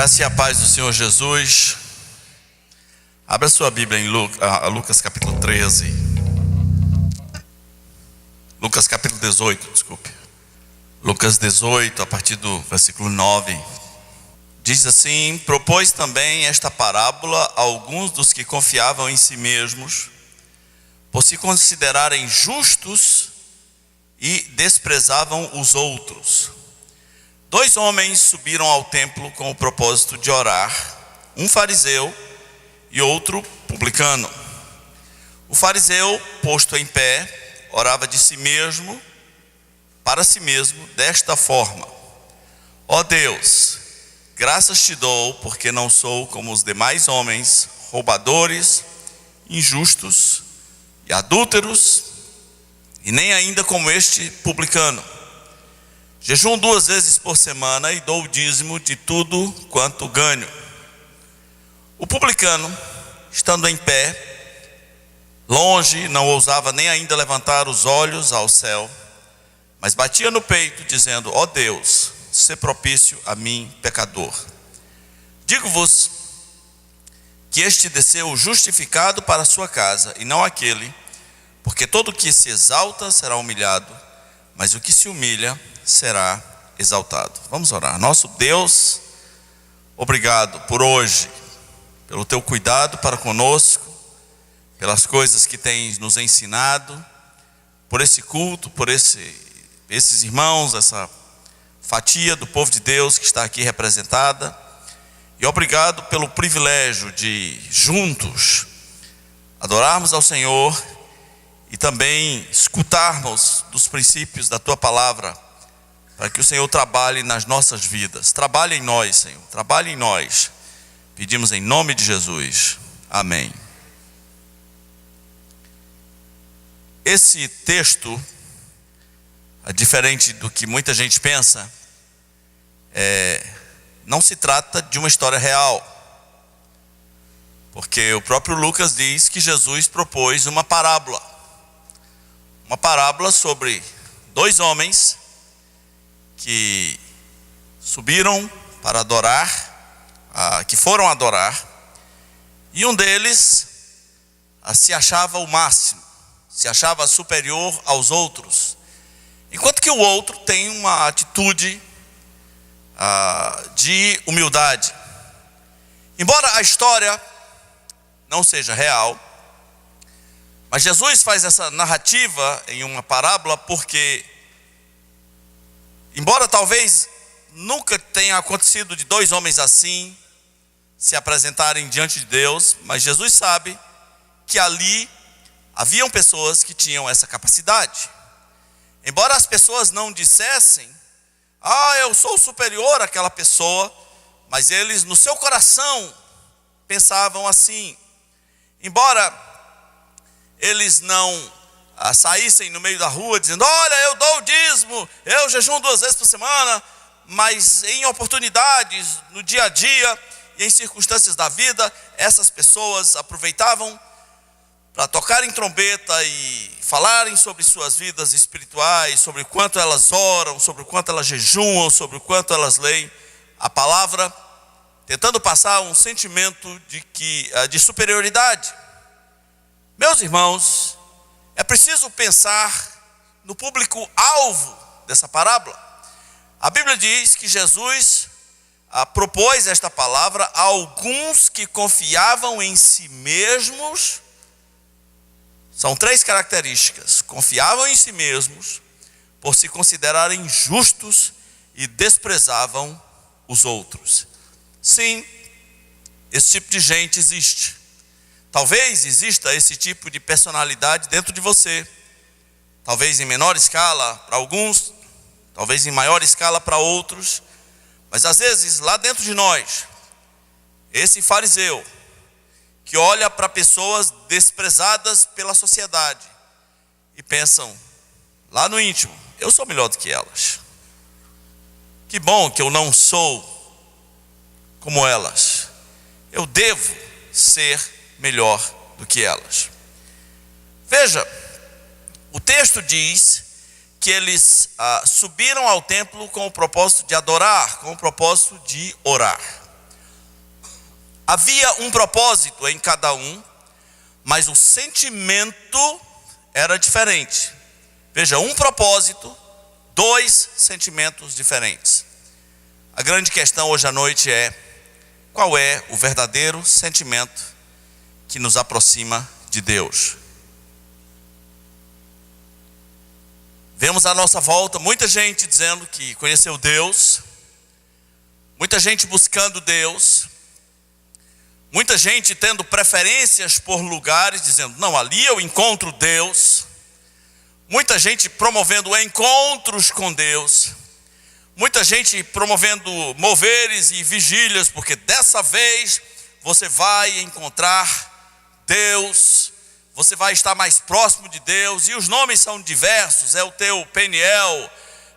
Graça e a paz do Senhor Jesus. Abra sua Bíblia em Lucas capítulo 13. Lucas capítulo 18, desculpe. Lucas 18, a partir do versículo 9. Diz assim: propôs também esta parábola a alguns dos que confiavam em si mesmos, por se considerarem justos e desprezavam os outros. 2 homens subiram ao templo com o propósito de orar, um fariseu e outro publicano. O fariseu, posto em pé, orava de si mesmo, para si mesmo, desta forma: ó Deus, graças te dou, porque não sou como os demais homens, roubadores, injustos e adúlteros, e nem ainda como este publicano. Jejuo 2 vezes por semana e dou o dízimo de tudo quanto ganho. O publicano, estando em pé, longe, não ousava nem ainda levantar os olhos ao céu, mas batia no peito, dizendo: ó Deus, sê propício a mim, pecador. Digo-vos que este desceu justificado para a sua casa, e não aquele, porque todo o que se exalta será humilhado, mas o que se humilha será exaltado. Vamos orar. Nosso Deus, obrigado por hoje, pelo teu cuidado para conosco, pelas coisas que tens nos ensinado, por esse culto, por esses irmãos, essa fatia do povo de Deus que está aqui representada, e obrigado pelo privilégio de juntos adorarmos ao Senhor e também escutarmos dos princípios da tua palavra, para que o Senhor trabalhe nas nossas vidas. Trabalhe em nós, Senhor, trabalhe em nós. Pedimos em nome de Jesus, amém. Esse texto, diferente do que muita gente pensa, não se trata de uma história real, porque o próprio Lucas diz que Jesus propôs uma parábola sobre 2 homens que subiram para adorar, que foram adorar, e um deles se achava o máximo, se achava superior aos outros, enquanto que o outro tem uma atitude de humildade. Embora a história não seja real, mas Jesus faz essa narrativa em uma parábola porque, embora talvez nunca tenha acontecido de 2 homens assim se apresentarem diante de Deus, mas Jesus sabe que ali haviam pessoas que tinham essa capacidade. Embora as pessoas não dissessem: eu sou superior àquela pessoa, mas eles no seu coração pensavam assim. Embora eles não saíssem no meio da rua dizendo: olha, eu dou o dízimo, eu jejuo 2 vezes por semana, mas em oportunidades, no dia a dia e em circunstâncias da vida, essas pessoas aproveitavam para tocarem trombeta e falarem sobre suas vidas espirituais, sobre o quanto elas oram, sobre o quanto elas jejuam, sobre o quanto elas leem a palavra, tentando passar um sentimento de superioridade. Meus irmãos, é preciso pensar no público-alvo dessa parábola. A Bíblia diz que Jesus propôs esta palavra a alguns que confiavam em si mesmos. São 3 características: confiavam em si mesmos, por se considerarem justos e desprezavam os outros. Sim, esse tipo de gente existe. Talvez exista esse tipo de personalidade dentro de você, talvez em menor escala para alguns, talvez em maior escala para outros, mas às vezes lá dentro de nós, esse fariseu que olha para pessoas desprezadas pela sociedade e pensam lá no íntimo: eu sou melhor do que elas, que bom que eu não sou como elas, eu devo ser melhor do que elas. Veja, o texto diz que eles subiram ao templo com o propósito de adorar, com o propósito de orar. Havia um propósito em cada um, mas o sentimento era diferente. Veja, um propósito, dois sentimentos diferentes. A grande questão hoje à noite é: qual é o verdadeiro sentimento que nos aproxima de Deus? Vemos à nossa volta muita gente dizendo que conheceu Deus, muita gente buscando Deus, muita gente tendo preferências por lugares, dizendo: não, ali eu encontro Deus. Muita gente promovendo encontros com Deus, muita gente promovendo moveres e vigílias, porque dessa vez você vai encontrar Deus, você vai estar mais próximo de Deus, e os nomes são diversos, é o teu Peniel,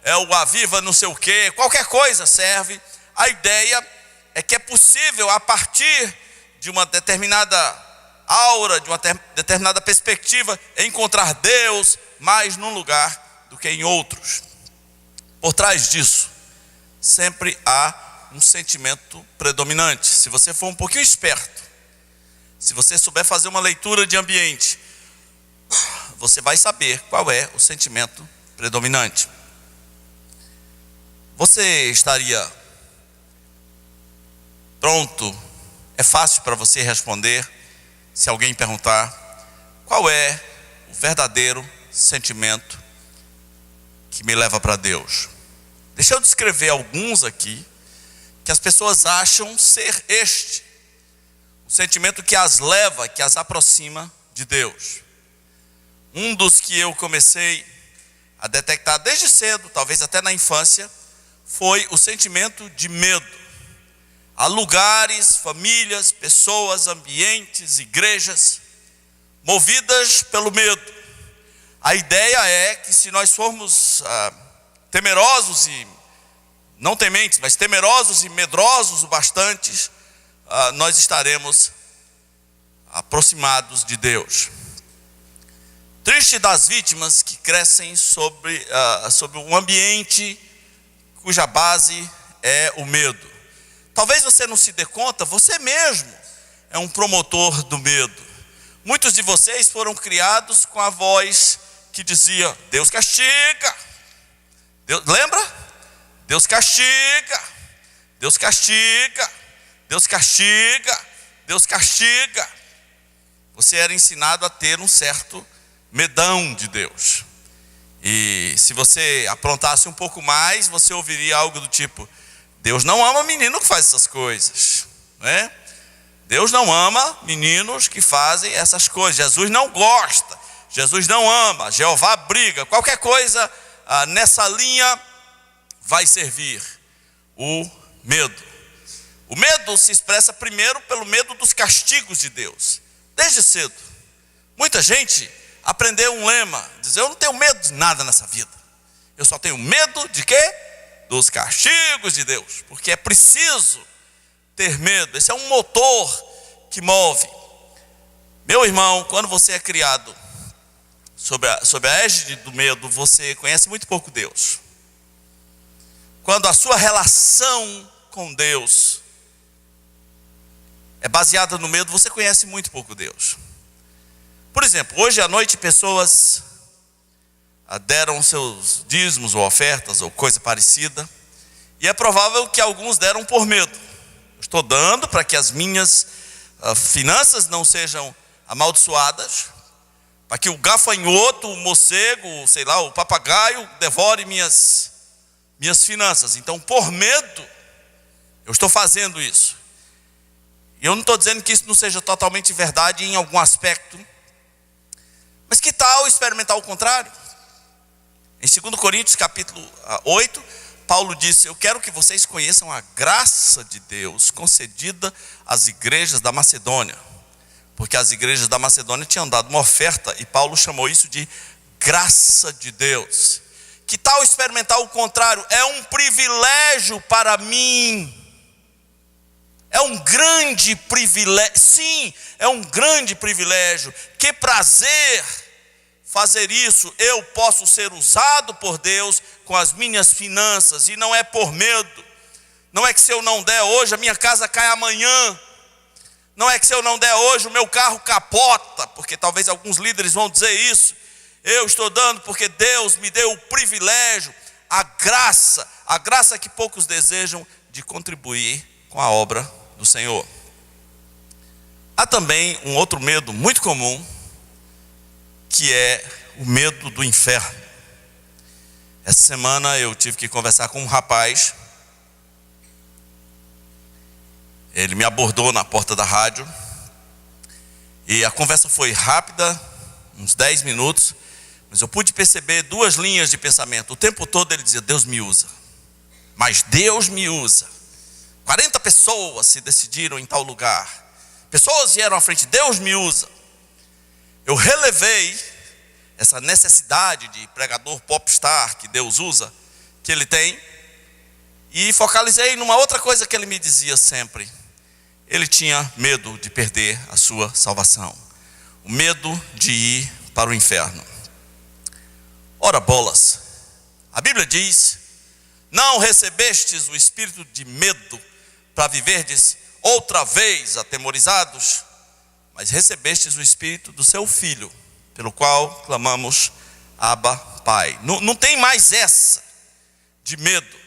é o Aviva não sei o quê, qualquer coisa serve. A ideia é que é possível, a partir de uma determinada aura, de uma determinada perspectiva, encontrar Deus mais num lugar do que em outros. Por trás disso, sempre há um sentimento predominante. Se você for um pouquinho esperto, se você souber fazer uma leitura de ambiente, você vai saber qual é o sentimento predominante. Você estaria pronto? É fácil para você responder se alguém perguntar: qual é o verdadeiro sentimento que me leva para Deus? Deixa eu descrever alguns aqui que as pessoas acham ser este o sentimento que as leva, que as aproxima de Deus. Um dos que eu comecei a detectar desde cedo, talvez até na infância, foi o sentimento de medo. Há lugares, famílias, pessoas, ambientes, igrejas movidas pelo medo. A ideia é que se nós formos temerosos e não tementes, mas temerosos e medrosos o bastante, nós estaremos aproximados de Deus. Triste das vítimas que crescem sobre um ambiente cuja base é o medo. Talvez você não se dê conta, você mesmo é um promotor do medo. Muitos de vocês foram criados com a voz que dizia: Deus castiga. Lembra? Deus castiga, Deus castiga, Deus castiga, Deus castiga. Você era ensinado a ter um certo medão de Deus. E se você aprontasse um pouco mais, você ouviria algo do tipo: Deus não ama menino que faz essas coisas, não é? Deus não ama meninos que fazem essas coisas. Jesus não gosta, Jesus não ama, Jeová briga. Qualquer coisa nessa linha vai servir. O medo. O medo se expressa primeiro pelo medo dos castigos de Deus. Desde cedo, muita gente aprendeu um lema, dizer: eu não tenho medo de nada nessa vida, eu só tenho medo de quê? Dos castigos de Deus, porque é preciso ter medo. Esse é um motor que move. Meu irmão, quando você é criado sob a égide do medo, você conhece muito pouco Deus. Quando a sua relação com Deus é baseada no medo, você conhece muito pouco Deus. Por exemplo, hoje à noite pessoas deram seus dízimos ou ofertas ou coisa parecida, e é provável que alguns deram por medo. Estou dando para que as minhas finanças não sejam amaldiçoadas, para que o gafanhoto, o morcego, sei lá, o papagaio devore minhas finanças. Então, por medo, eu estou fazendo isso. E eu não estou dizendo que isso não seja totalmente verdade em algum aspecto, mas que tal experimentar o contrário? Em 2 Coríntios capítulo 8, Paulo disse: eu quero que vocês conheçam a graça de Deus concedida às igrejas da Macedônia. Porque as igrejas da Macedônia tinham dado uma oferta, e Paulo chamou isso de graça de Deus. Que tal experimentar o contrário? É um privilégio para mim. É um grande privilégio. Sim, é um grande privilégio. Que prazer fazer isso. Eu posso ser usado por Deus com as minhas finanças, e não é por medo. Não é que se eu não der hoje, a minha casa cai amanhã. Não é que se eu não der hoje o meu carro capota, porque talvez alguns líderes vão dizer isso. Eu estou dando porque Deus me deu o privilégio, a graça que poucos desejam de contribuir com a obra do Senhor. Há também um outro medo muito comum, que é o medo do inferno. Essa semana eu tive que conversar com um rapaz. Ele me abordou na porta da rádio. E a conversa foi rápida, uns 10 minutos. Mas eu pude perceber 2 linhas de pensamento. O tempo todo ele dizia: Deus me usa. Mas Deus me usa. 40 pessoas se decidiram em tal lugar. Pessoas vieram à frente: Deus me usa. Eu relevei essa necessidade de pregador popstar que Deus usa, que ele tem, e focalizei numa outra coisa que ele me dizia sempre. Ele tinha medo de perder a sua salvação, o medo de ir para o inferno. Ora bolas, a Bíblia diz: não recebestes o espírito de medo para viverdes outra vez atemorizados, mas recebestes o espírito do seu Filho, pelo qual clamamos: Abba, Pai. Não tem mais essa de medo.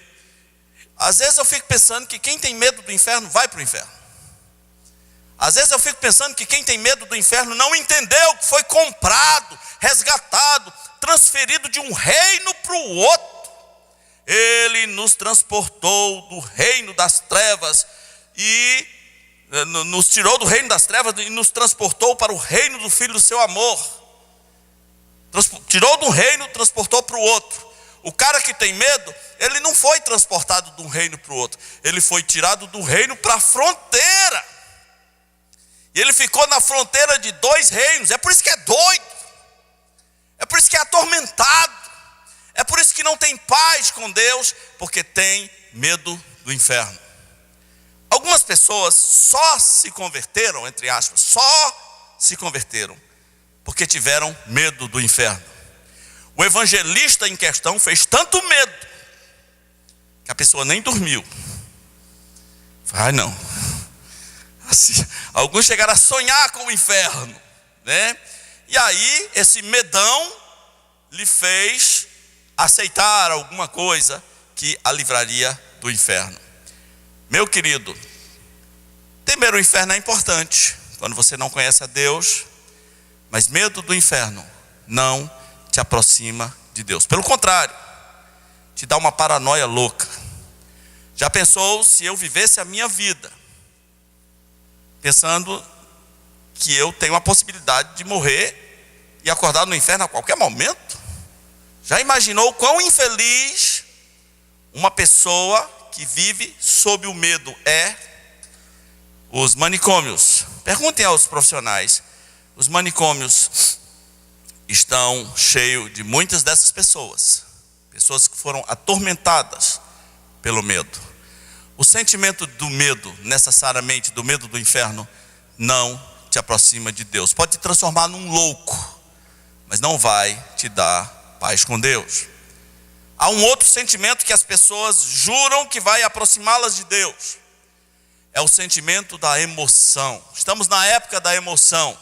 Às vezes eu fico pensando que quem tem medo do inferno vai para o inferno. Às vezes eu fico pensando que quem tem medo do inferno não entendeu que foi comprado, resgatado, transferido de um reino para o outro. Ele nos transportou do reino das trevas e nos tirou do reino das trevas e nos transportou para o reino do Filho do seu amor. Tirou de um reino, transportou para o outro. O cara que tem medo, ele não foi transportado de um reino para o outro. Ele foi tirado do reino para a fronteira. E ele ficou na fronteira de 2 reinos. É por isso que é doido. É por isso que é atormentado. É por isso que não tem paz com Deus, porque tem medo do inferno. Algumas pessoas só se converteram, entre aspas, só se converteram porque tiveram medo do inferno. O evangelista em questão fez tanto medo que a pessoa nem dormiu. Ai, não. Assim, alguns chegaram a sonhar com o inferno, né? E aí esse medão lhe fez aceitar alguma coisa que a livraria do inferno. Meu querido, temer o inferno é importante quando você não conhece a Deus, mas medo do inferno não te aproxima de Deus. Pelo contrário, te dá uma paranoia louca. Já pensou se eu vivesse a minha vida pensando que eu tenho a possibilidade de morrer e acordar no inferno a qualquer momento? Já imaginou quão infeliz uma pessoa que vive sob o medo é? Os manicômios, perguntem aos profissionais, os manicômios estão cheios de muitas dessas pessoas que foram atormentadas pelo medo. O sentimento do medo, necessariamente do medo do inferno, não te aproxima de Deus. Pode te transformar num louco, mas não vai te dar paz com Deus. Há um outro sentimento que as pessoas juram que vai aproximá-las de Deus. É o sentimento da emoção. Estamos na época da emoção.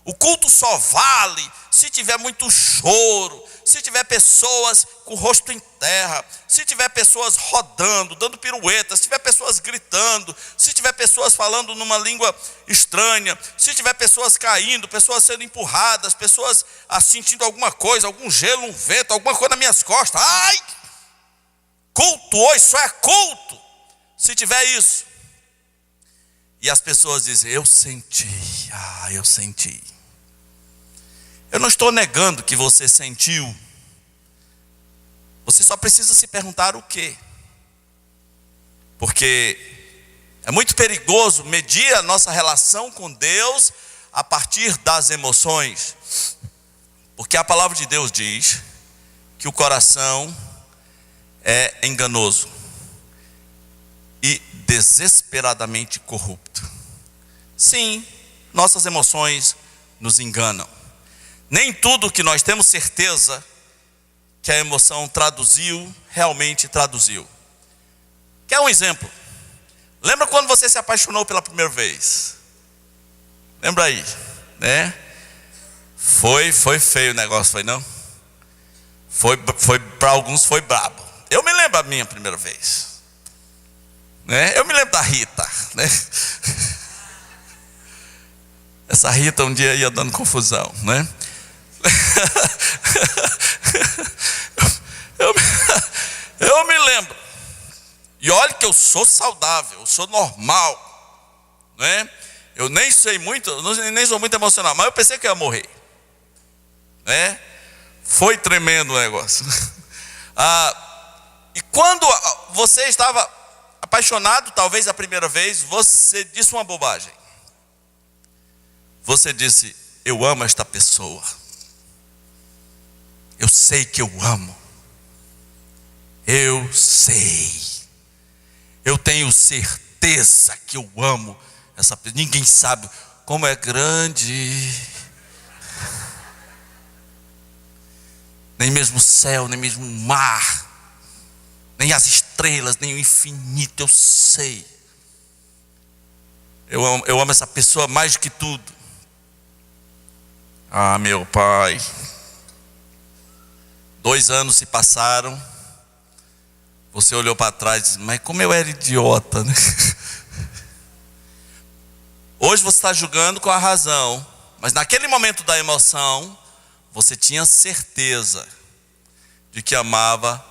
O culto só vale se tiver muito choro, se tiver pessoas com o rosto em terra, se tiver pessoas rodando, dando piruetas, se tiver pessoas gritando, se tiver pessoas falando numa língua estranha, se tiver pessoas caindo, pessoas sendo empurradas, pessoas sentindo alguma coisa, algum gelo, um vento, alguma coisa nas minhas costas. Ai! Culto hoje só é culto se tiver isso. E as pessoas dizem: eu senti. Eu não estou negando que você sentiu. Você só precisa se perguntar o quê? Porque é muito perigoso medir a nossa relação com Deus a partir das emoções. Porque a palavra de Deus diz que o coração é enganoso e desesperadamente corrupto. Sim, nossas emoções nos enganam. Nem tudo que nós temos certeza que a emoção traduziu, realmente traduziu. Quer um exemplo? Lembra quando você se apaixonou pela primeira vez? Lembra aí, né? Foi feio o negócio, foi não? Foi para alguns foi brabo. Eu me lembro da minha primeira vez, né? Eu me lembro da Rita, né? Essa Rita um dia ia dando confusão, né? Eu me lembro. E olha que eu sou saudável, eu sou normal, né? Eu nem sei muito, nem sou muito emocional, mas eu pensei que eu ia morrer, né? Foi tremendo o negócio. E quando você estava apaixonado, talvez a primeira vez, você disse uma bobagem. Você disse: eu amo esta pessoa. Eu sei que eu amo. Eu sei. Eu tenho certeza que eu amo essa pessoa. Ninguém sabe como é grande. Nem mesmo o céu, nem mesmo o mar, nem as estrelas, nem o infinito. Eu sei. Eu amo essa pessoa mais do que tudo. Ah, meu pai. 2 anos se passaram. Você olhou para trás e disse: mas como eu era idiota, né? Hoje você está julgando com a razão, mas naquele momento da emoção, você tinha certeza de que amava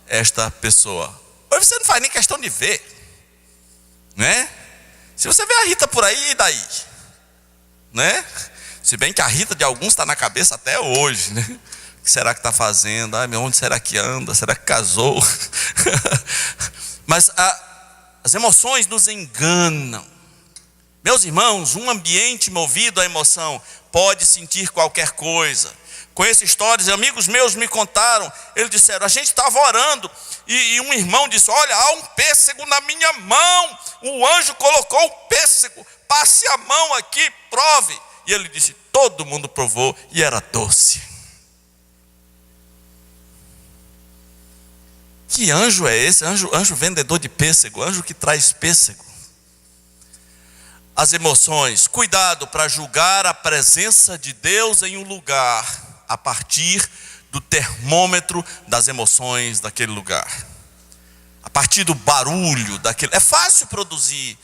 esta pessoa. Hoje você não faz nem questão de ver, né? Se você vê a Rita por aí, e daí? Né? Se bem que a Rita de alguns está na cabeça até hoje, né? O que será que está fazendo? Ai, onde será que anda? Será que casou? Mas as emoções nos enganam. Meus irmãos, um ambiente movido à emoção pode sentir qualquer coisa. Conheço histórias, amigos meus me contaram, eles disseram: a gente estava orando e um irmão disse: olha, há um pêssego na minha mão, o anjo colocou o pêssego, passe a mão aqui, prove. E ele disse: todo mundo provou e era doce. Que anjo é esse? Anjo vendedor de pêssego, anjo que traz pêssego. As emoções, cuidado para julgar a presença de Deus em um lugar a partir do termômetro das emoções daquele lugar, a partir do barulho daquele. É fácil produzir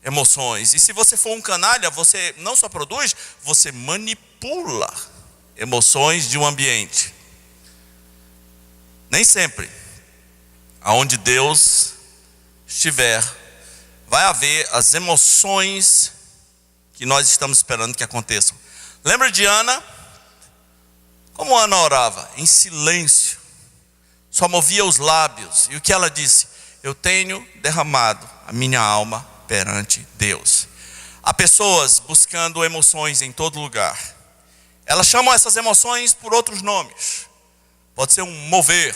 emoções, e se você for um canalha, você não só produz, você manipula emoções de um ambiente. Nem sempre aonde Deus estiver vai haver as emoções que nós estamos esperando que aconteçam. Lembra de Ana? Como Ana orava? Em silêncio, só movia os lábios. E o que ela disse? Eu tenho derramado a minha alma perante Deus. Há pessoas buscando emoções em todo lugar. Elas chamam essas emoções por outros nomes. Pode ser um mover.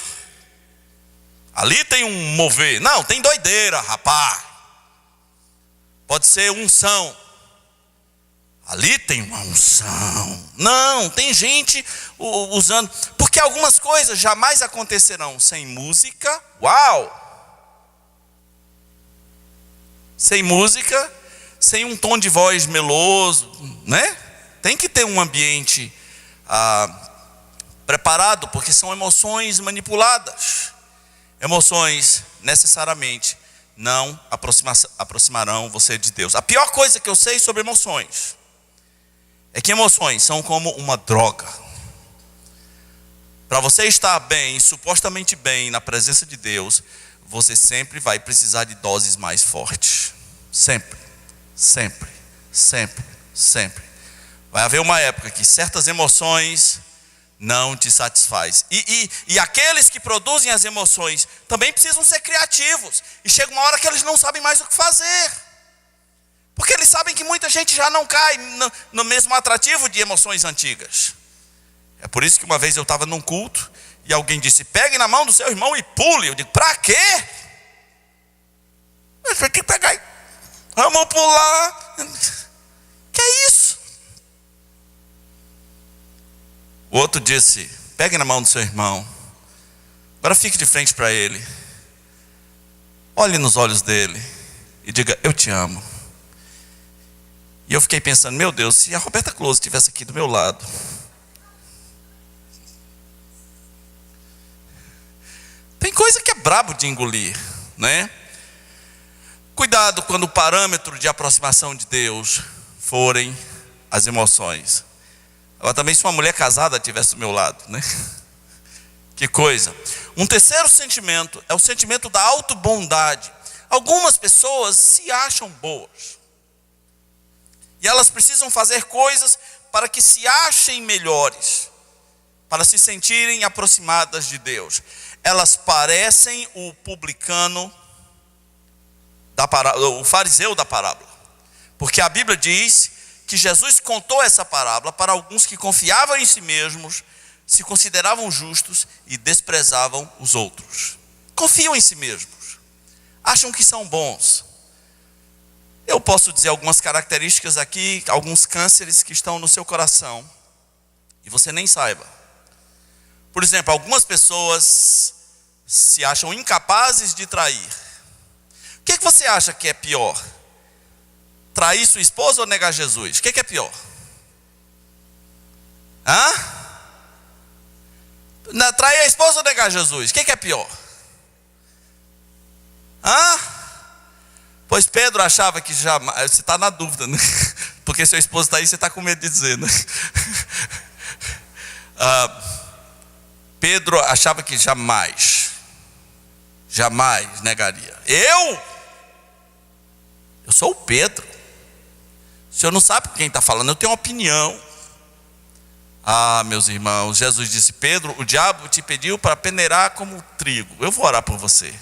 Ali tem um mover. Não, tem doideira, rapaz. Pode ser unção. Ali tem uma unção. Não, tem gente usando. Porque algumas coisas jamais acontecerão sem música. Uau! Sem música, sem um tom de voz meloso, né? Tem que ter um ambiente preparado, porque são emoções manipuladas. Emoções necessariamente não aproximarão você de Deus. A pior coisa que eu sei sobre emoções é que emoções são como uma droga. Para você estar bem, supostamente bem, na presença de Deus, você sempre vai precisar de doses mais fortes. Sempre, sempre, sempre, sempre. Vai haver uma época que certas emoções não te satisfaz. E aqueles que produzem as emoções também precisam ser criativos. E chega uma hora que eles não sabem mais o que fazer. Porque eles sabem que muita gente já não cai no mesmo atrativo de emoções antigas. É por isso que uma vez eu estava num culto e alguém disse: pegue na mão do seu irmão e pule. Eu digo: pra quê? Eu tenho que pegar e vamos pular. Que é isso? O outro disse: pegue na mão do seu irmão. Agora fique de frente para ele. Olhe nos olhos dele e diga: eu te amo. E eu fiquei pensando, meu Deus, se a Roberta Close estivesse aqui do meu lado, tem coisa que é brabo de engolir, né? Cuidado quando o parâmetro de aproximação de Deus forem as emoções. Agora também se uma mulher casada estivesse do meu lado, né? Que coisa. Um terceiro sentimento é o sentimento da autobondade. Algumas pessoas se acham boas. E elas precisam fazer coisas para que se achem melhores, para se sentirem aproximadas de Deus. Elas parecem o publicano, o fariseu da parábola. Porque a Bíblia diz que Jesus contou essa parábola para alguns que confiavam em si mesmos, se consideravam justos e desprezavam os outros. Confiam em si mesmos, acham que são bons. Eu posso dizer algumas características aqui, alguns cânceres que estão no seu coração, e você nem saiba. Por exemplo, algumas pessoas se acham incapazes de trair. O que você acha que é pior? Trair sua esposa ou negar Jesus? O que é pior? Trair a esposa ou negar Jesus? O que é pior? Pois Pedro achava que jamais. Você está na dúvida, né? Porque seu esposo está aí, você está com medo de dizer, né? Pedro achava que jamais negaria. Eu sou o Pedro. O senhor não sabe quem está falando, eu tenho uma opinião. Meus irmãos, Jesus disse: Pedro, o diabo te pediu para peneirar como trigo. Eu vou orar por você.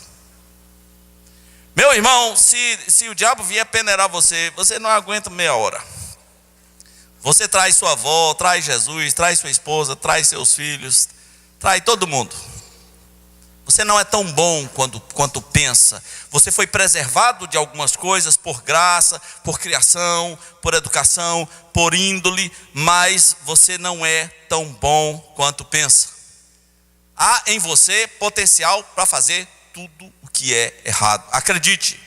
Meu irmão, se o diabo vier peneirar você, você não aguenta meia hora. Você traz sua avó, traz Jesus, traz sua esposa, traz seus filhos, traz todo mundo. Você não é tão bom quanto pensa. Você foi preservado de algumas coisas por graça, por criação, por educação, por índole, mas você não é tão bom quanto pensa. Há em você potencial para fazer tudo o que é errado. Acredite,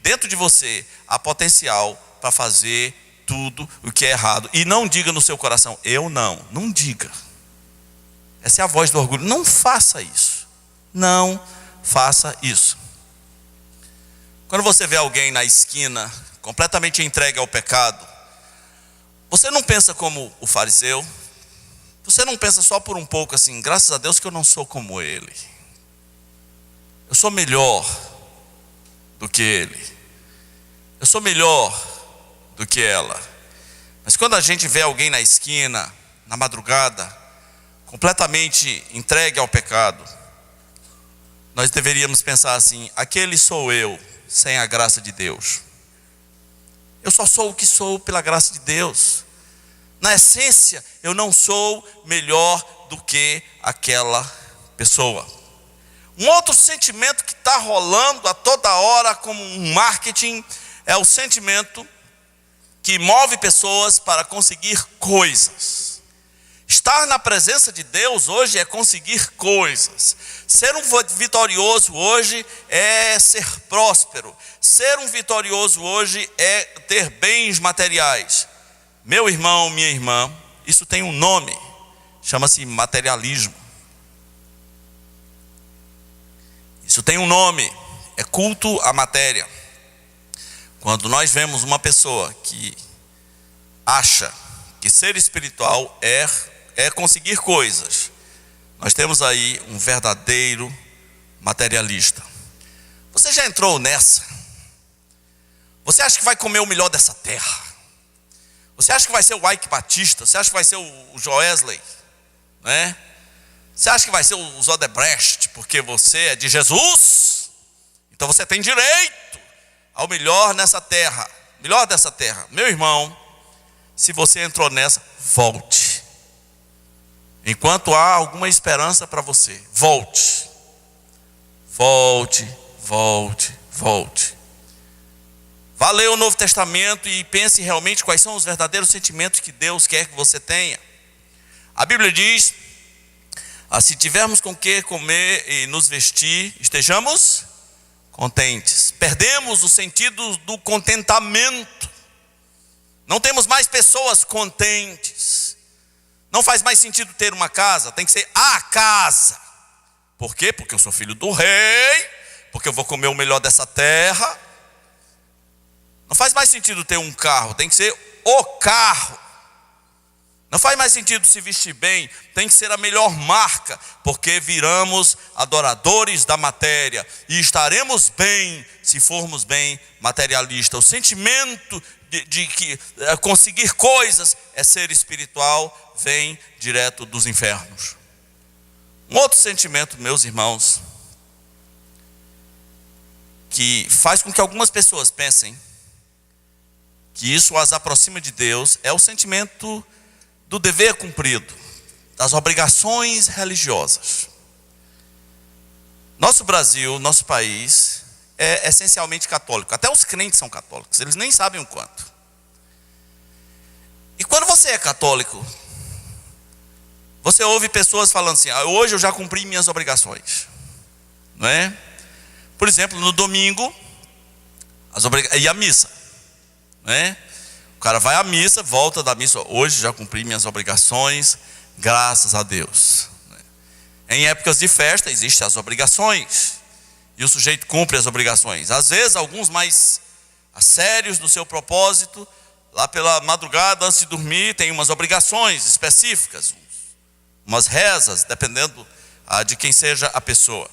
dentro de você há potencial para fazer tudo o que é errado. E não diga no seu coração: eu não diga. Essa é a voz do orgulho. Não faça isso. Não faça isso. Quando você vê alguém na esquina completamente entregue ao pecado, você não pensa como o fariseu. Você não pensa só por um pouco assim: graças a Deus que eu não sou como ele. Eu sou melhor do que ele. Eu sou melhor do que ela. Mas quando a gente vê alguém na esquina, na madrugada, completamente entregue ao pecado, nós deveríamos pensar assim: aquele sou eu, sem a graça de Deus. Eu só sou o que sou pela graça de Deus. Na essência, eu não sou melhor do que aquela pessoa. Um outro sentimento que está rolando a toda hora como um marketing é o sentimento que move pessoas para conseguir coisas. Estar na presença de Deus hoje é conseguir coisas. Ser um vitorioso hoje é ser próspero. Ser um vitorioso hoje é ter bens materiais. Meu irmão, minha irmã, isso tem um nome, chama-se materialismo. Isso tem um nome, é culto à matéria. Quando nós vemos uma pessoa que acha que ser espiritual é conseguir coisas, nós temos aí um verdadeiro materialista. Você já entrou nessa? Você acha que vai comer o melhor dessa terra? Você acha que vai ser o Ike Batista? Você acha que vai ser o Joesley? Né? Você acha que vai ser o Zodebrecht, porque você é de Jesus? Então você tem direito ao melhor nessa terra, melhor dessa terra. Meu irmão, se você entrou nessa, volte. Enquanto há alguma esperança para você, volte. Volte, volte, volte. Vá ler o Novo Testamento e pense realmente quais são os verdadeiros sentimentos que Deus quer que você tenha. A Bíblia diz: se tivermos com que comer e nos vestir, estejamos contentes. Perdemos o sentido do contentamento. Não temos mais pessoas contentes. Não faz mais sentido ter uma casa, tem que ser a casa. Por quê? Porque eu sou filho do rei, porque eu vou comer o melhor dessa terra. Não faz mais sentido ter um carro, tem que ser o carro. Não faz mais sentido se vestir bem, tem que ser a melhor marca, porque viramos adoradores da matéria e estaremos bem se formos bem materialistas. O sentimento de que conseguir coisas é ser espiritual, vem direto dos infernos. Um outro sentimento, meus irmãos, que faz com que algumas pessoas pensem que isso as aproxima de Deus, é o sentimento do dever cumprido, das obrigações religiosas. Nosso Brasil, nosso país, é essencialmente católico. Até os crentes são católicos, eles nem sabem o quanto. E quando você é católico, você ouve pessoas falando assim: hoje eu já cumpri minhas obrigações, não é? Por exemplo, no domingo, e a missa, não é? O cara vai à missa, volta da missa: hoje já cumpri minhas obrigações, graças a Deus. Em épocas de festa existem as obrigações, e o sujeito cumpre as obrigações. Às vezes alguns mais sérios no seu propósito, lá pela madrugada antes de dormir, tem umas obrigações específicas, umas rezas, dependendo de quem seja a pessoa.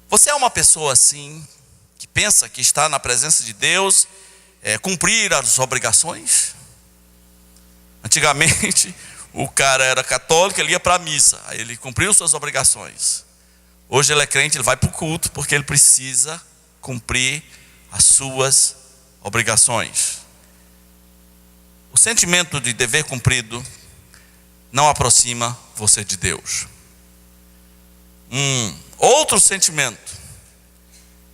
Você é uma pessoa assim, que pensa que está na presença de Deus, cumprir as obrigações? Antigamente o cara era católico, ele ia para a missa, aí ele cumpriu suas obrigações. Hoje ele é crente, ele vai para o culto, porque ele precisa cumprir as suas obrigações. O sentimento de dever cumprido não aproxima você de Deus. Outro sentimento,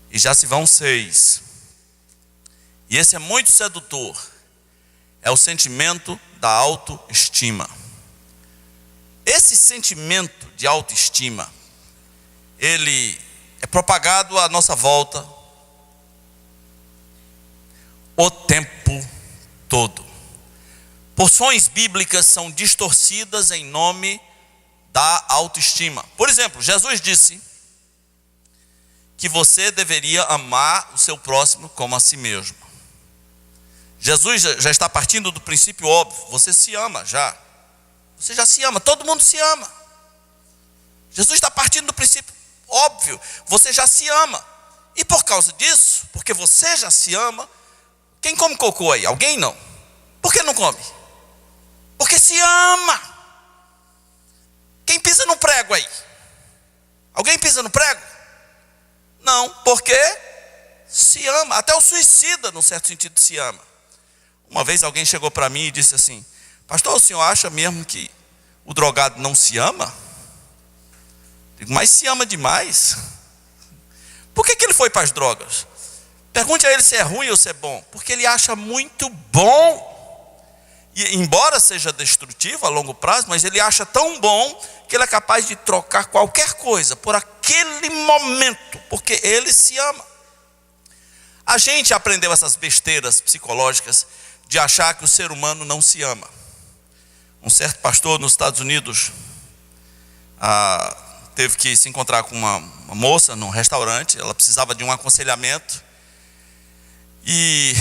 e já se vão 6, e esse é muito sedutor, é o sentimento da autoestima. Esse sentimento de autoestima, ele é propagado à nossa volta o tempo todo. Porções bíblicas são distorcidas em nome da autoestima. Por exemplo, Jesus disse que você deveria amar o seu próximo como a si mesmo. Jesus já está partindo do princípio óbvio: você se ama já. Você já se ama, todo mundo se ama. Jesus está partindo do princípio óbvio: você já se ama. E por causa disso, porque você já se ama, quem come cocô aí? Alguém? Não. Por que não come? Porque se ama. Quem pisa no prego aí? Alguém pisa no prego? Não, porque se ama. Até o suicida, num certo sentido, se ama. Uma vez alguém chegou para mim e disse assim: pastor, o senhor acha mesmo que o drogado não se ama? Digo: mas se ama demais. Por que ele foi para as drogas? Pergunte a ele se é ruim ou se é bom. Porque ele acha muito bom. E embora seja destrutivo a longo prazo, mas ele acha tão bom que ele é capaz de trocar qualquer coisa por aquele momento, porque ele se ama. A gente aprendeu essas besteiras psicológicas de achar que o ser humano não se ama. Um certo pastor nos Estados Unidos teve que se encontrar com uma moça num restaurante. Ela precisava de um aconselhamento. E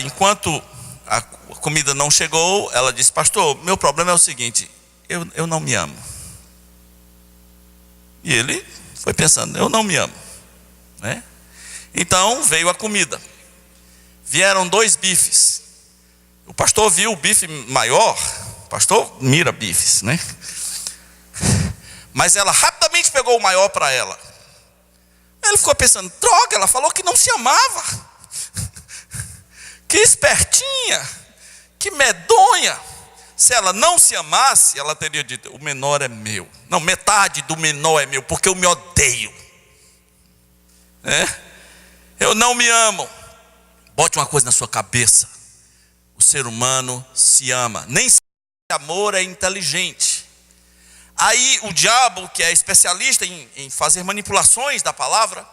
enquanto a comida não chegou, ela disse: pastor, meu problema é o seguinte, eu não me amo. E ele foi pensando: eu não me amo, né? Então veio a comida. Vieram 2 bifes. O pastor viu o bife maior. O pastor mira bifes, né? Mas ela rapidamente pegou o maior para ela. Ele ficou pensando: droga, ela falou que não se amava. Que espertinha, que medonha. Se ela não se amasse, ela teria dito: o menor é meu. Não, metade do menor é meu, porque eu me odeio. Eu não me amo. Bote uma coisa na sua cabeça: o ser humano se ama. Nem sempre amor é inteligente. Aí o diabo, que é especialista em fazer manipulações da palavra,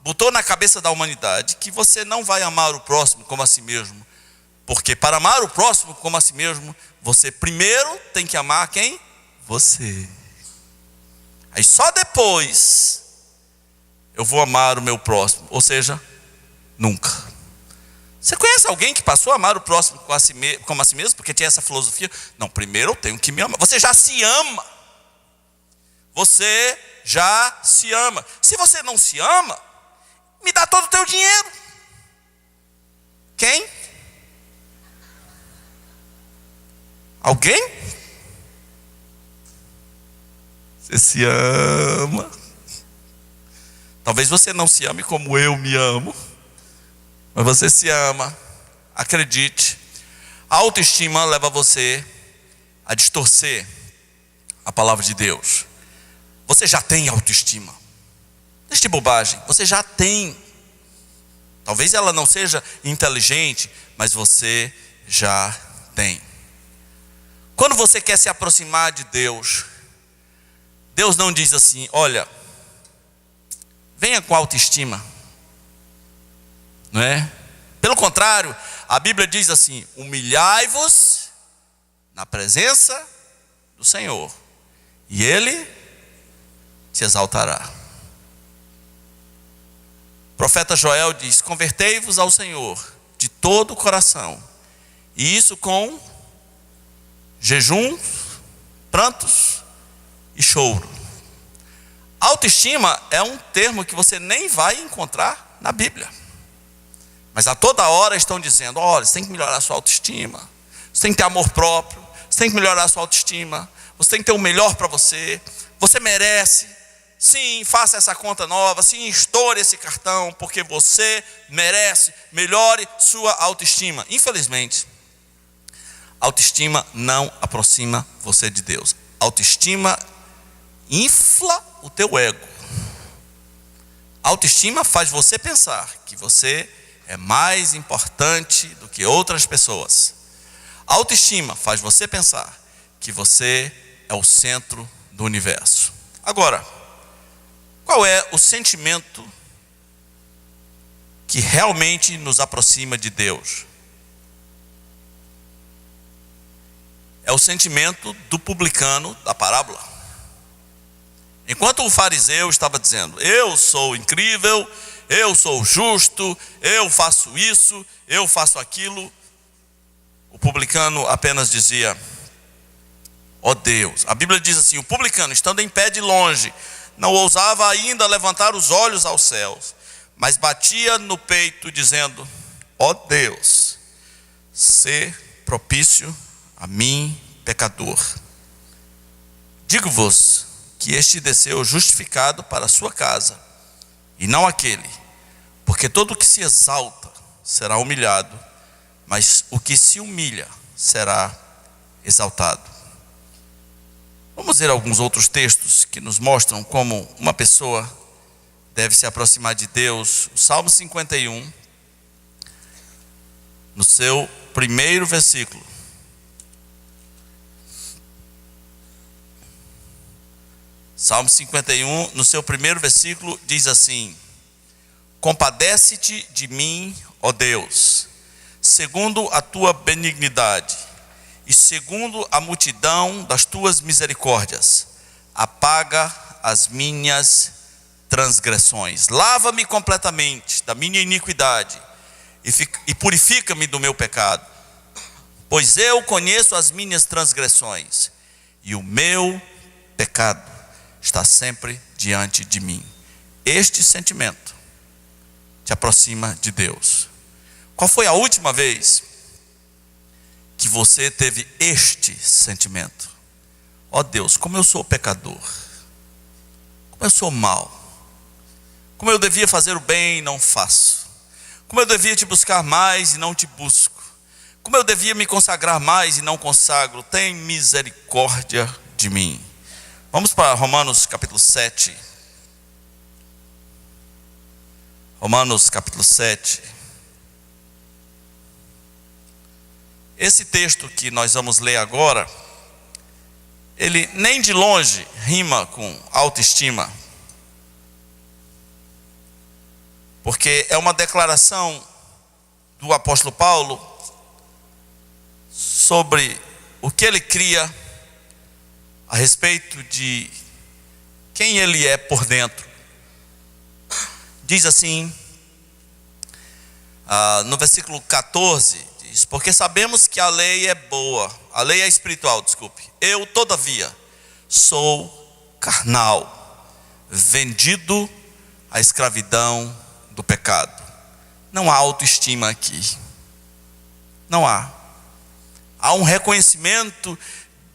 botou na cabeça da humanidade que você não vai amar o próximo como a si mesmo, Porque para amar o próximo como a si mesmo, você primeiro tem que amar quem? Você. Aí só depois eu vou amar o meu próximo. Ou seja, nunca. Você conhece alguém que passou a amar o próximo como a si mesmo? Porque tinha essa filosofia. Não, primeiro eu tenho que me amar. Você já se ama. Você já se ama. Se você não se ama, me dá todo o teu dinheiro. Quem? Alguém? Você se ama. Talvez você não se ame como eu me amo, mas você se ama. Acredite. A autoestima leva você a distorcer a palavra de Deus. Você já tem autoestima. Deixe de bobagem. Você já tem. Talvez ela não seja inteligente, mas você já tem. Quando você quer se aproximar de Deus, Deus não diz assim: olha, venha com autoestima, não é? Pelo contrário, a Bíblia diz assim: humilhai-vos na presença do Senhor, e Ele se exaltará. O profeta Joel diz: convertei-vos ao Senhor de todo o coração, e isso com jejum, prantos e choro. Autoestima é um termo que você nem vai encontrar na Bíblia. Mas a toda hora estão dizendo: olha, você tem que melhorar a sua autoestima. Você tem que ter amor próprio. Você tem que melhorar a sua autoestima. Você tem que ter o melhor para você. Você merece. Sim, faça essa conta nova. Sim, estoure esse cartão, porque você merece. Melhore sua autoestima. Infelizmente, autoestima não aproxima você de Deus. Autoestima infla o teu ego. Autoestima faz você pensar que você é mais importante do que outras pessoas. Autoestima faz você pensar que você é o centro do universo. Agora, qual é o sentimento que realmente nos aproxima de Deus? É o sentimento do publicano da parábola. Enquanto o fariseu estava dizendo: eu sou incrível, eu sou justo, eu faço isso, eu faço aquilo, o publicano apenas dizia: ó Deus. A Bíblia diz assim: o publicano, estando em pé de longe, não ousava ainda levantar os olhos aos céus, mas batia no peito dizendo: ó Deus, sê propício a mim, pecador. Digo-vos que este desceu justificado para a sua casa, e não aquele, porque todo o que se exalta será humilhado, mas o que se humilha será exaltado. Vamos ver alguns outros textos que nos mostram como uma pessoa deve se aproximar de Deus. O Salmo 51, no seu primeiro versículo. Salmo 51, no seu primeiro versículo, diz assim: compadece-te de mim, ó Deus, segundo a tua benignidade, e segundo a multidão das tuas misericórdias, apaga as minhas transgressões. Lava-me completamente da minha iniquidade, e purifica-me do meu pecado. Pois eu conheço as minhas transgressões, e o meu pecado está sempre diante de mim. Este sentimento te aproxima de Deus. Qual foi a última vez que você teve este sentimento? Ó Deus, como eu sou pecador, como eu sou mau, como eu devia fazer o bem e não faço, como eu devia te buscar mais e não te busco, como eu devia me consagrar mais e não consagro. Tem misericórdia de mim. Vamos para Romanos capítulo 7. Romanos capítulo 7. Esse texto que nós vamos ler agora, ele nem de longe rima com autoestima. Porque é uma declaração do apóstolo Paulo sobre o que ele cria a respeito de quem ele é por dentro. Diz assim, no versículo 14, diz: porque sabemos que a lei é boa, a lei é espiritual, desculpe. Eu, todavia, sou carnal, vendido à escravidão do pecado. Não há autoestima aqui. Não há. Há um reconhecimento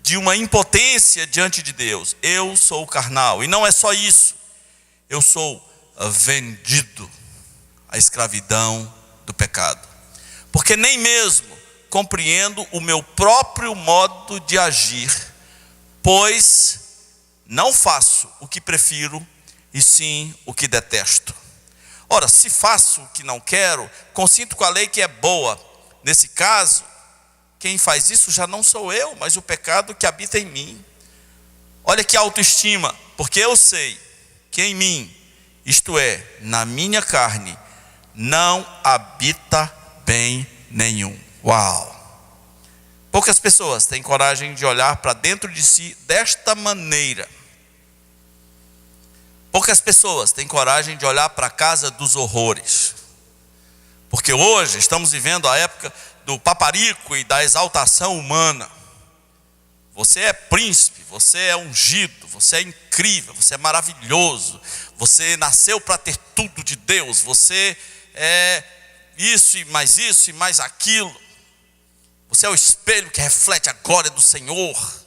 de uma impotência diante de Deus. Eu sou carnal. E não é só isso. Eu sou vendido à escravidão do pecado. Porque nem mesmo compreendo o meu próprio modo de agir, pois não faço o que prefiro, e sim o que detesto. Ora, se faço o que não quero, consinto com a lei que é boa. Nesse caso, quem faz isso já não sou eu, mas o pecado que habita em mim. Olha que autoestima, porque eu sei que em mim, isto é, na minha carne, não habita bem nenhum. Uau! Poucas pessoas têm coragem de olhar para dentro de si desta maneira. Poucas pessoas têm coragem de olhar para a casa dos horrores. Porque hoje estamos vivendo a época do paparico e da exaltação humana. Você é príncipe, você é ungido, você é incrível, você é maravilhoso, você nasceu para ter tudo de Deus, você é isso e mais aquilo. Você é o espelho que reflete a glória do Senhor.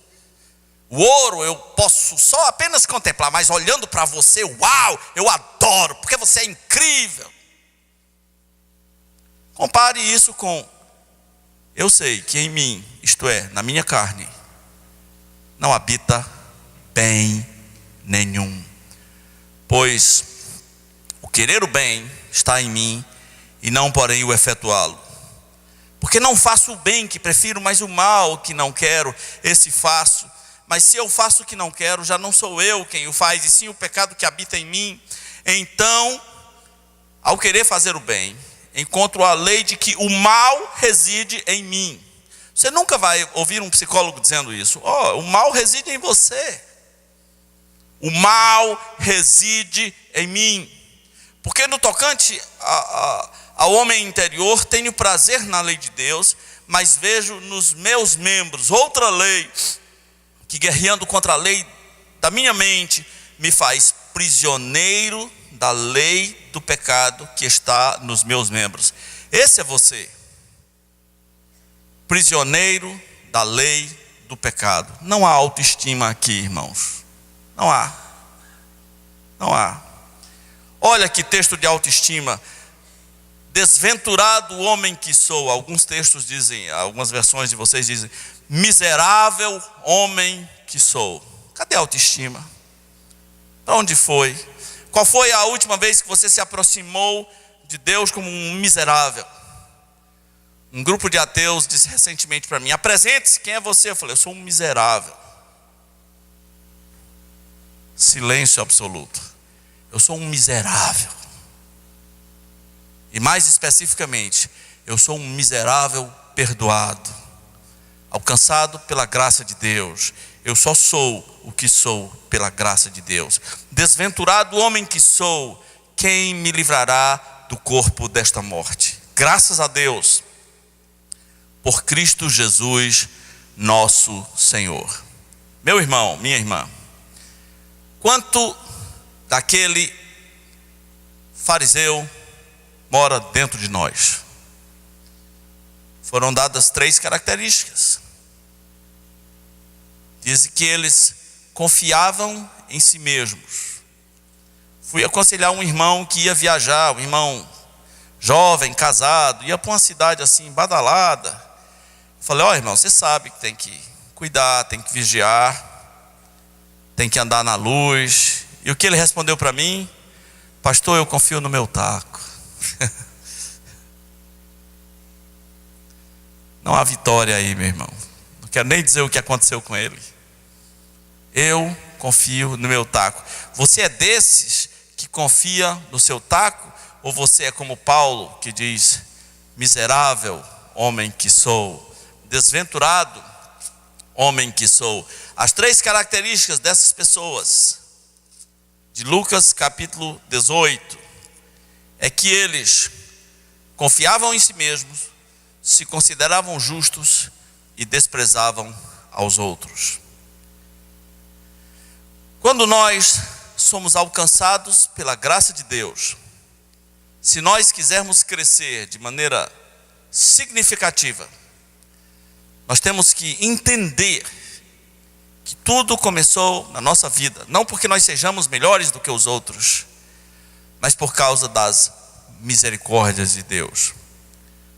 O ouro eu posso só apenas contemplar, mas olhando para você, uau, eu adoro, porque você é incrível. Compare isso com: eu sei que em mim, isto é, na minha carne, não habita bem nenhum. Pois o querer o bem está em mim, e não porém o efetuá-lo. Porque não faço o bem que prefiro, mas o mal que não quero, esse faço. Mas se eu faço o que não quero, já não sou eu quem o faz, e sim o pecado que habita em mim. Então, ao querer fazer o bem, encontro a lei de que o mal reside em mim. Você nunca vai ouvir um psicólogo dizendo isso. O mal reside em você. O mal reside em mim. Porque no tocante ao homem interior, tenho prazer na lei de Deus, mas vejo nos meus membros outra lei, que guerreando contra a lei da minha mente, me faz prisioneiro da lei do pecado que está nos meus membros. Esse é você. Prisioneiro da lei do pecado. Não há autoestima aqui, irmãos. Não há. Não há. Olha que texto de autoestima. Desventurado homem que sou. Alguns textos dizem, algumas versões de vocês dizem: miserável homem que sou. Cadê a autoestima? Para onde foi? Qual foi a última vez que você se aproximou de Deus como um miserável? Um grupo de ateus disse recentemente para mim: apresente-se, quem é você? Eu falei: eu sou um miserável. Silêncio absoluto. Eu sou um miserável. E mais especificamente, eu sou um miserável perdoado, alcançado pela graça de Deus. Eu só sou o que sou pela graça de Deus. Desventurado homem que sou, quem me livrará do corpo desta morte? Graças a Deus, por Cristo Jesus, nosso Senhor. Meu irmão, minha irmã, quanto daquele fariseu mora dentro de nós? Foram dadas 3 características. Diz que eles confiavam em si mesmos. Fui aconselhar um irmão que ia viajar, um irmão jovem, casado, ia para uma cidade assim, badalada. Falei: irmão, você sabe que tem que cuidar, tem que vigiar, tem que andar na luz. E o que ele respondeu para mim? Pastor, eu confio no meu taco. Não há vitória aí, meu irmão. Não quero nem dizer o que aconteceu com ele. Eu confio no meu taco. Você é desses que confia no seu taco? Ou você é como Paulo, que diz: miserável homem que sou, desventurado homem que sou. As 3 características dessas pessoas, de Lucas capítulo 18, é que eles confiavam em si mesmos, se consideravam justos e desprezavam aos outros. Quando nós somos alcançados pela graça de Deus, se nós quisermos crescer de maneira significativa, nós temos que entender que tudo começou na nossa vida, não porque nós sejamos melhores do que os outros, mas por causa das misericórdias de Deus.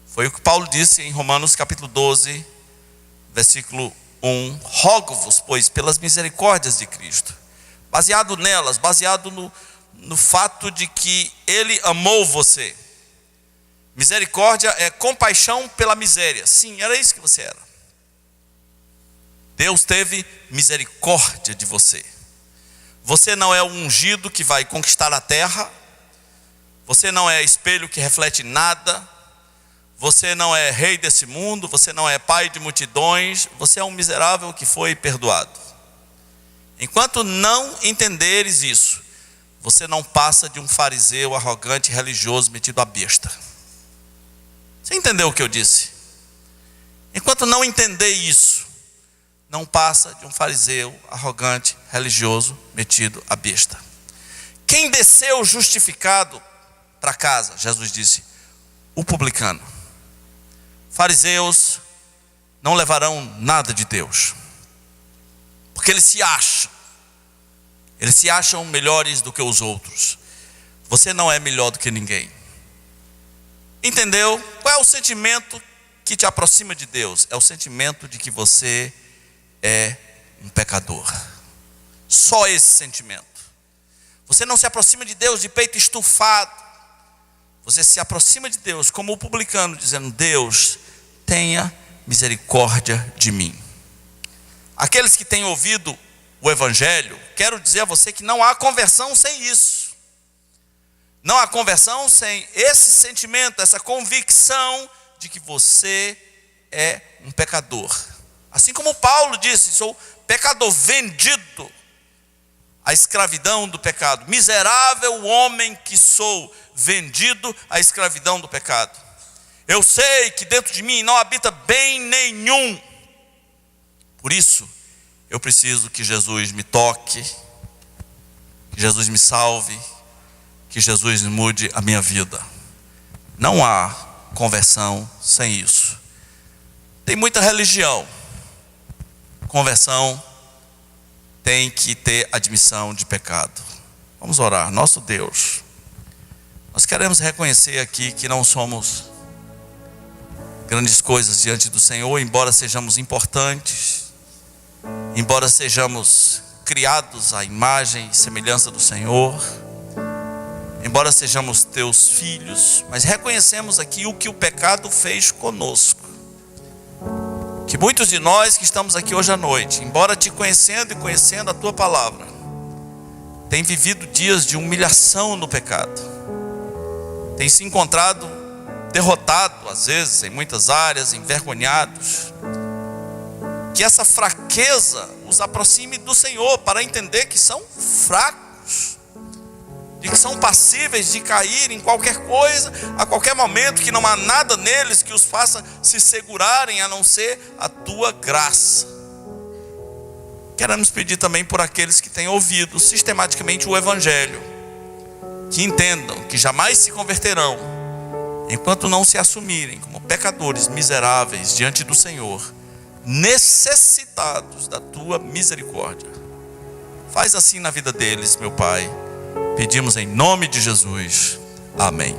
Foi o que Paulo disse em Romanos capítulo 12, versículo 1: rogo-vos, pois, pelas misericórdias de Cristo, baseado nelas, baseado no fato de que Ele amou você. Misericórdia é compaixão pela miséria. Sim, era isso que você era. Deus teve misericórdia de você. Você não é o ungido que vai conquistar a terra. Você não é espelho que reflete nada. Você não é rei desse mundo. Você não é pai de multidões. Você é um miserável que foi perdoado. Enquanto não entenderes isso, você não passa de um fariseu arrogante, religioso, metido à besta. Você entendeu o que eu disse? Enquanto não entender isso, não passa de um fariseu arrogante, religioso, metido à besta. Quem desceu justificado para casa, Jesus disse, o publicano. Fariseus não levarão nada de Deus, porque eles se acham melhores do que os outros. Você não é melhor do que ninguém. Entendeu? Qual é o sentimento que te aproxima de Deus? É o sentimento de que você é um pecador. Só esse sentimento. Você não se aproxima de Deus de peito estufado. Você se aproxima de Deus como o publicano, dizendo: Deus, tenha misericórdia de mim. Aqueles que têm ouvido o Evangelho, quero dizer a você que não há conversão sem isso. Não há conversão sem esse sentimento, essa convicção de que você é um pecador. Assim como Paulo disse: sou pecador, vendido à escravidão do pecado. Miserável homem que sou, vendido à escravidão do pecado. Eu sei que dentro de mim não habita bem nenhum. Por isso, eu preciso que Jesus me toque, que Jesus me salve, que Jesus mude a minha vida. Não há conversão sem isso. Tem muita religião. Conversão tem que ter admissão de pecado. Vamos orar. Nosso Deus, nós queremos reconhecer aqui que não somos grandes coisas diante do Senhor, embora sejamos importantes, embora sejamos criados à imagem e semelhança do Senhor, embora sejamos teus filhos, mas reconhecemos aqui o que o pecado fez conosco. Que muitos de nós que estamos aqui hoje à noite, embora te conhecendo e conhecendo a tua palavra, tem vivido dias de humilhação no pecado, tem se encontrado derrotado, às vezes, em muitas áreas, envergonhados. Que essa fraqueza os aproxime do Senhor, para entender que são fracos, de que são passíveis de cair em qualquer coisa, a qualquer momento, que não há nada neles que os faça se segurarem, a não ser a tua graça. Queremos pedir também por aqueles que têm ouvido sistematicamente o Evangelho, que entendam que jamais se converterão enquanto não se assumirem como pecadores miseráveis diante do Senhor, necessitados da tua misericórdia. Faz assim na vida deles, meu Pai. Pedimos em nome de Jesus. Amém.